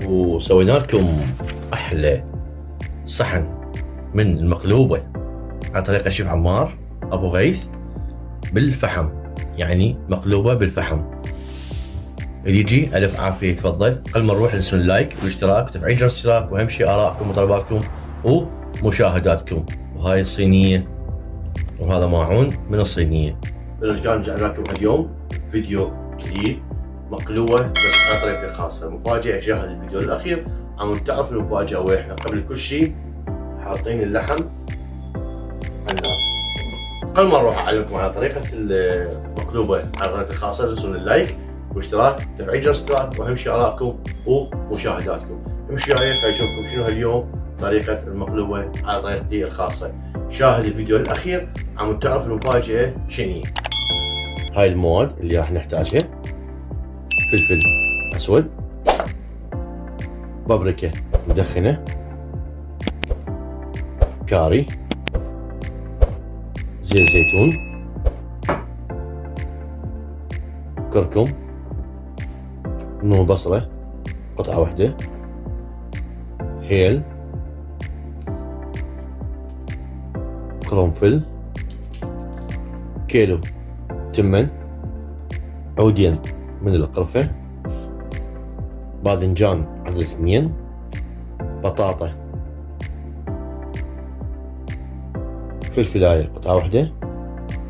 وسوينا لكم احلى صحن من المقلوبه على طريقه الشيف عمار ابو غيث بالفحم، يعني مقلوبه بالفحم. اللي يجي الف عافيه يتفضل. قبل ما نروح ننسون اللايك والاشتراك وتفعيل جرس الاشتراك، واهم شيء ارائكم وطلباتكم ومشاهداتكم. وهاي الصينيه وهذا ماعون من الصينيه. كان جعلنا لكم اليوم فيديو جديد مقلوبه بس على طريقتي الخاصه. مفاجاه شاهد الفيديو الاخير عم تعرف المفاجاه وين. احنا قبل كل شيء حاطين اللحم على النار. قبل ما نروح اعلمكم على طريقه المقلوبه على طريقتي الخاصه، لا تنسون اللايك واشتراك تفعيل جرس الاشتراك، واهم شيء ارائكم ومشاهداتكم. امشي وياي خلينا نشوفكم شنو هاليوم طريقه المقلوبه على طريقتي الخاصه. شاهد الفيديو الاخير عم تعرف المفاجاه شنو. هاي المواد اللي راح نحتاجها: فلفل اسود، بابريكا مدخنه، كاري، زيت زيتون، كركم، بصله قطعه واحده، هيل، قرنفل، كيلو تمن، عودين من القرفة، باذنجان عدد 2، بطاطا، فلفلاية قطعة واحدة،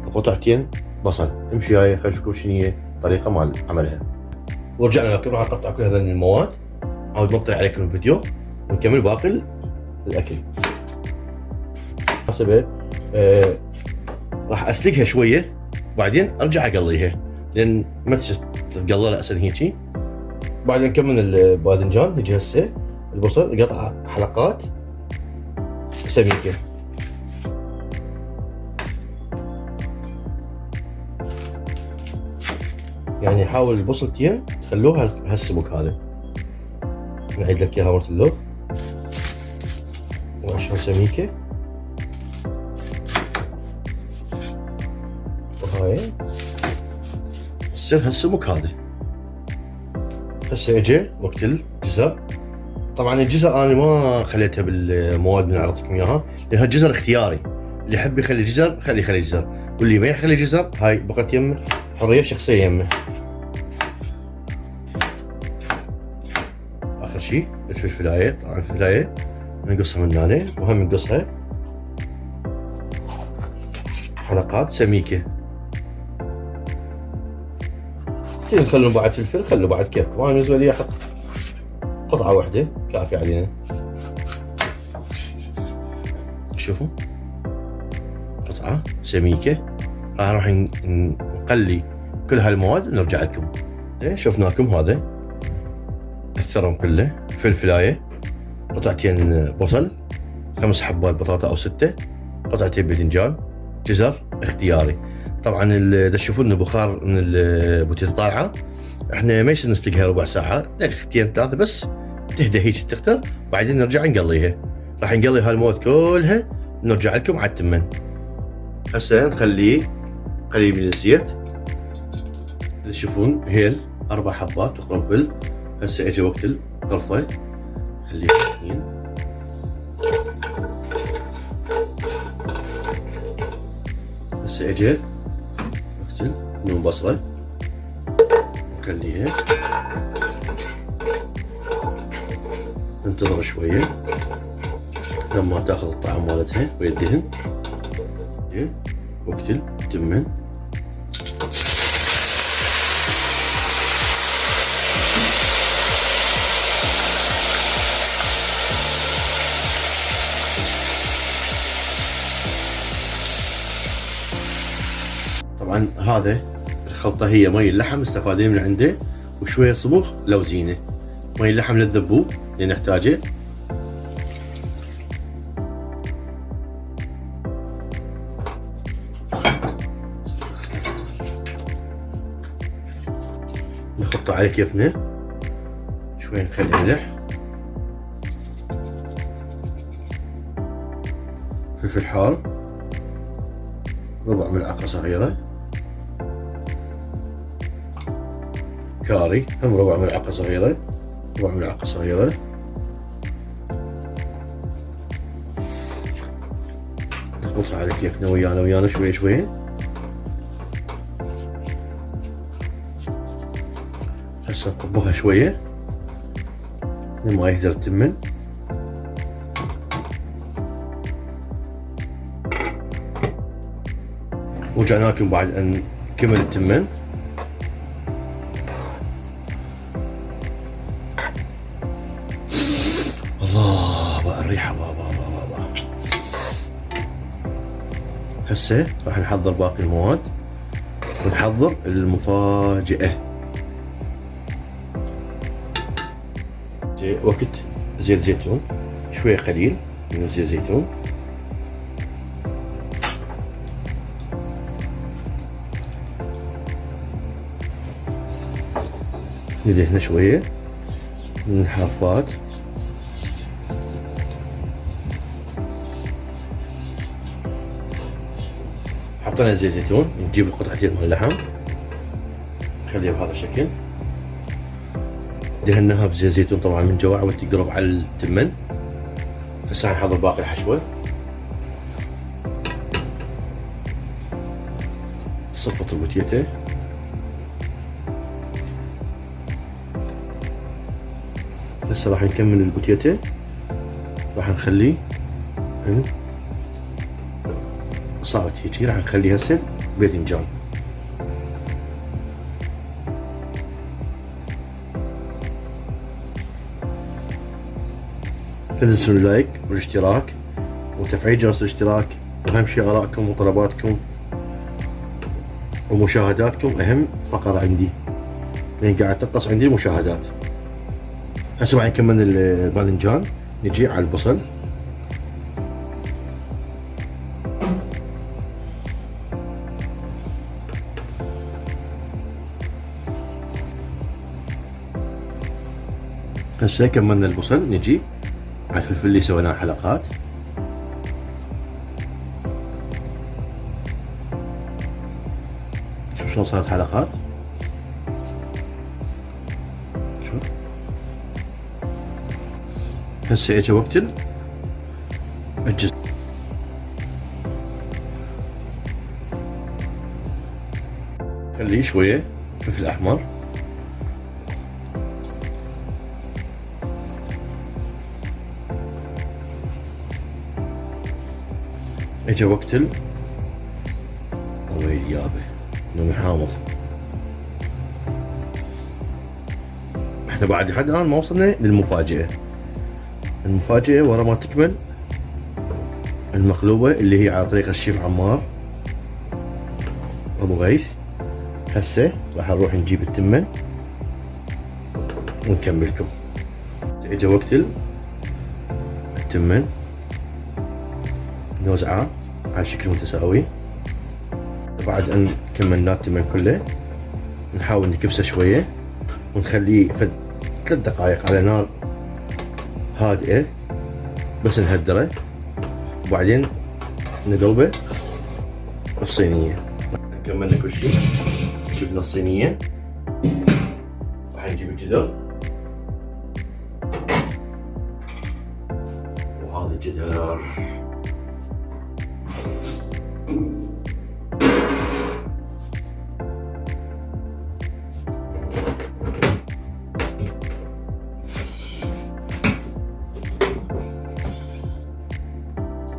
وقطعتين بصل. امشي هاي خلينا نشوفكم شنو هي الطريقة مال عملها. ورجعنا لكم راح نقطع كل هذول المواد. عاود نقطع عليكم الفيديو ونكمل باقي الاكل. حسب راح اسلقها شوية وبعدين ارجع اقليها، لان ما تتقلى اسهل هيجي. بعدين نكمل الباذنجان. نجي هسه البصل قطع حلقات سميكه. يعني حاول البصلتين تخلوها هالسمك هذا. نعيد لك اياها مرة اللوغ وعشان سميكه. وهاي تصير هالسمك هذا. هسه اجى وقت الجزر. طبعا الجزر انا ما خليتها بالمواد اللي عرضتكم اياها، لان هالجزر اختياري. اللي يحب يخلي جزر يخلي جزر، واللي ما يخلي جزر هاي بقت يمه، حريه شخصيه يمه. اخر شيء الفلفلايه. طبعا الفلفلايه نقصها من هنا، وهم نقصها حلقات سميكه. تخلون بعد فلفل خلوا بعد كيفكم. انا بالنسبه لي احط قطعه واحده كافي علينا. شوفوا قطعه سميكه. راح نقلي كل هالمواد ونرجع لكم. شفناكم هذا الثرم كله. فلفلايه، قطعتين بصل، 5 حبات بطاطا او 6، قطعتين باذنجان، جزر اختياري. طبعا اذا تشوفون بخار من البوتيتا طالعه، احنا ما يصير نسلقها ربع ساعه، دقيقتين 3 بس تهدى هيك تختر، بعدين نرجع نقليها. راح نقلي هالمواد كلها ونرجع لكم على التمن. هسه نخليه قليل من الزيت. اللي تشوفون هيل 4 حبات وقرنفل. هسه اجى وقت القرفه، خليها 2. هسه اجى وقت بصله، نخليها ننتظر شويه لما تاخذ الطعم مالتها ويدهن. وقت التمن. طبعا هذا الخلطة هي مي اللحم استفادين من عنده، وشوية صبغ لوزينه. مي اللحم للذبوب اللي نحتاجه. نحطه على كيفنا. شوية نخلي ملح، فلفل حار، ربع ملعقة صغيرة، كاري هم ربع ملعقة صغيرة، ربع ملعقة صغيرة. نخلطها على كيفنا ويانا شوي شوي. هسه نطبخها شوية لما يهدر التمن. ورجعنا لكم بعد ان كمل التمن. الله بقى الريحة بابا. هسه راح نحضر باقي المواد ونحضر المفاجأة. وقت زيت زيتون شوية قليل من زيت زيتون. ندهنه شوية من الحافات. حطينا زيت زيتون. نجيب القطعتين من اللحم نخليها بهذا الشكل. دهناها بزيت زيتون طبعا من جوا عود تقرب على التمن. هسه نحضر باقي الحشوة. صفة البوتيتا. هسه راح نكمل البوتيتا. راح نخليه صارت هيجي. راح نخلي هسه باذنجان. لا تنسوا اللايك والاشتراك وتفعيل جرس الاشتراك، واهم شيء ارائكم وطلباتكم ومشاهداتكم اهم فقرة عندي لان قاعد تنقص عندي المشاهدات. هسه بعد كملنا الباذنجان نجي على البصل. هسه كملنا البصل نجي على الفلفل اللي سويناه حلقات. شوف شلون صارت حلقات. شوف هسه اجى وقت الجزء. خليه شوية فلفل احمر. اجى وقت ويلي يابا نومي حامض. احنا بعد لحد الان ما وصلنا للمفاجأة. المفاجأة ورا ما تكمل المقلوبة اللي هي على طريقة الشيف عمار ابو غيث. هسه راح نروح نجيب التمن ونكملكم. اجى وقت التمن نوزعه على شكل متساوي. بعد ان كملنا التمن كله نحاول نكبسه شوية ونخليه فد 3 دقائق على نار هادئة بس نهدره. وبعدين نقلبه في صينية. كملنا كل شيء. جبنا الصينية. راح نجيب الجدر وهذا الجدر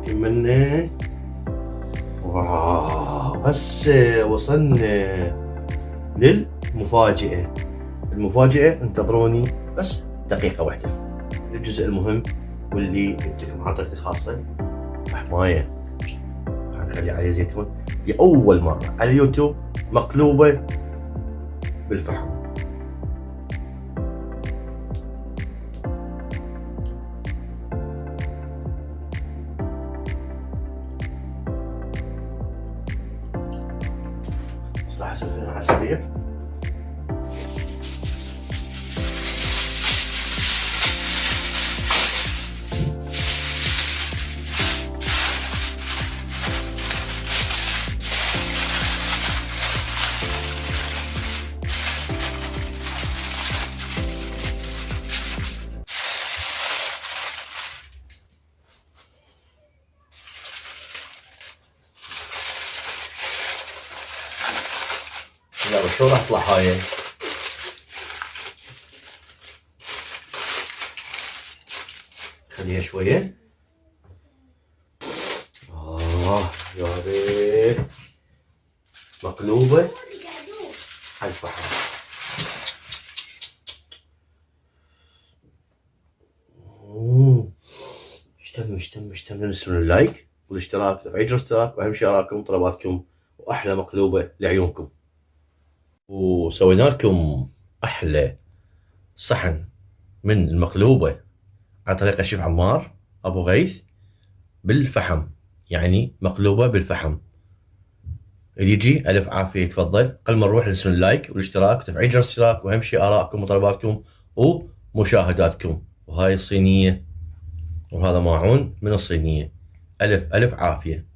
كملنا. واو هسه وصلنا للمفاجأة. المفاجأة انتظروني بس دقيقة واحدة. الجزء المهم واللي جبتكم عن طريقتي الخاصة حماية. هنخلي عليه زيتون لأول مرة على اليوتيوب مقلوبة بالفحم. راح اسويها على السريع. شلون راح تطلع هاي؟ خليها شوية. يا ريت مقلوبة على الفحم. اشتم ننسون اللايك والاشتراك، تفعيل الاشتراك، واهم شيء اراءكم وطلباتكم، واحلى مقلوبة لعيونكم. وسوينا لكم احلى صحن من المقلوبة على طريقة الشيف عمار ابو غيث بالفحم، يعني مقلوبة بالفحم. اللي يجي الف عافية يتفضل. قبل ما نروح ننسون اللايك والاشتراك وتفعيل الاشتراك، واهم شيء اراءكم وطلباتكم ومشاهداتكم. وهاي الصينية وهذا ماعون من الصينية. الف عافية.